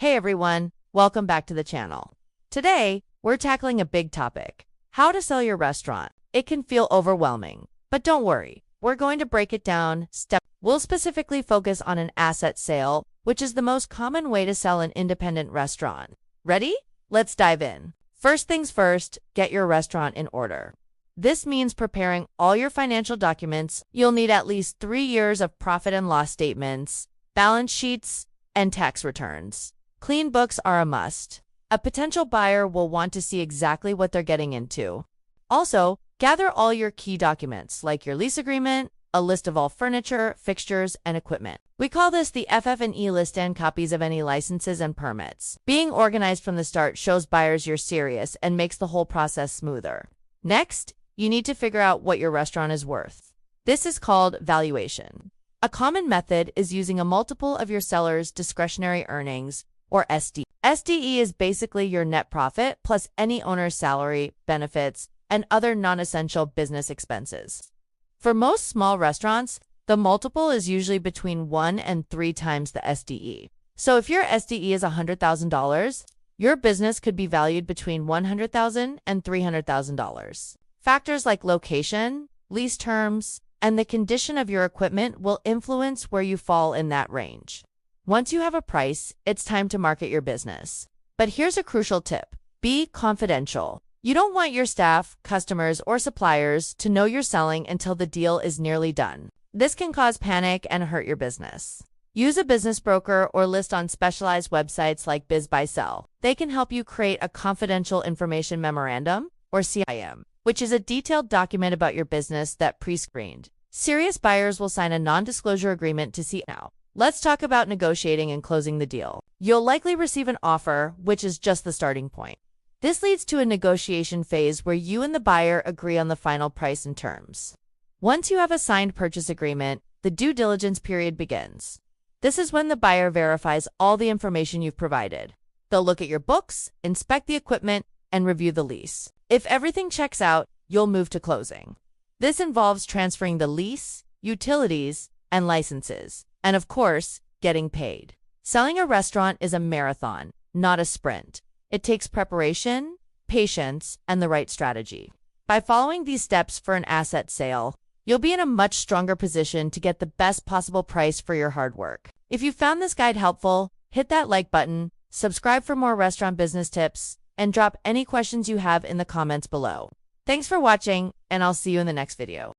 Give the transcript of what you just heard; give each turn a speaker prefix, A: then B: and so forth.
A: Hey everyone, welcome back to the channel. Today, we're tackling a big topic, how to sell your restaurant. It can feel overwhelming, but don't worry. We're going to break it down step. We'll specifically focus on an asset sale, which is the most common way to sell an independent restaurant. Ready? Let's dive in. First things first, get your restaurant in order. This means preparing all your financial documents. You'll need at least 3 years of profit and loss statements, balance sheets, and tax returns. Clean books are a must. A potential buyer will want to see exactly what they're getting into. Also, gather all your key documents, like your lease agreement, a list of all furniture, fixtures, and equipment. We call this the FF&E list, and copies of any licenses and permits. Being organized from the start shows buyers you're serious and makes the whole process smoother. Next, you need to figure out what your restaurant is worth. This is called valuation. A common method is using a multiple of your seller's discretionary earnings, or SDE. SDE is basically your net profit plus any owner's salary, benefits, and other non-essential business expenses. For most small restaurants, the multiple is usually between 1 and 3 times the SDE. So if your SDE is $100,000, your business could be valued between $100,000 and $300,000. Factors like location, lease terms, and the condition of your equipment will influence where you fall in that range. Once you have a price, it's time to market your business. But here's a crucial tip. Be confidential. You don't want your staff, customers, or suppliers to know you're selling until the deal is nearly done. This can cause panic and hurt your business. Use a business broker or list on specialized websites like BizBuySell. They can help you create a confidential information memorandum, or CIM, which is a detailed document about your business that pre-screened. Serious buyers will sign a non-disclosure agreement to see now. Let's talk about negotiating and closing the deal. You'll likely receive an offer, which is just the starting point. This leads to a negotiation phase where you and the buyer agree on the final price and terms. Once you have a signed purchase agreement, the due diligence period begins. This is when the buyer verifies all the information you've provided. They'll look at your books, inspect the equipment, and review the lease. If everything checks out, you'll move to closing. This involves transferring the lease, utilities, and licenses, and of course, getting paid. Selling a restaurant is a marathon, not a sprint. It takes preparation, patience, and the right strategy. By following these steps for an asset sale, you'll be in a much stronger position to get the best possible price for your hard work. If you found this guide helpful, hit that like button, subscribe for more restaurant business tips, and drop any questions you have in the comments below. Thanks for watching, and I'll see you in the next video.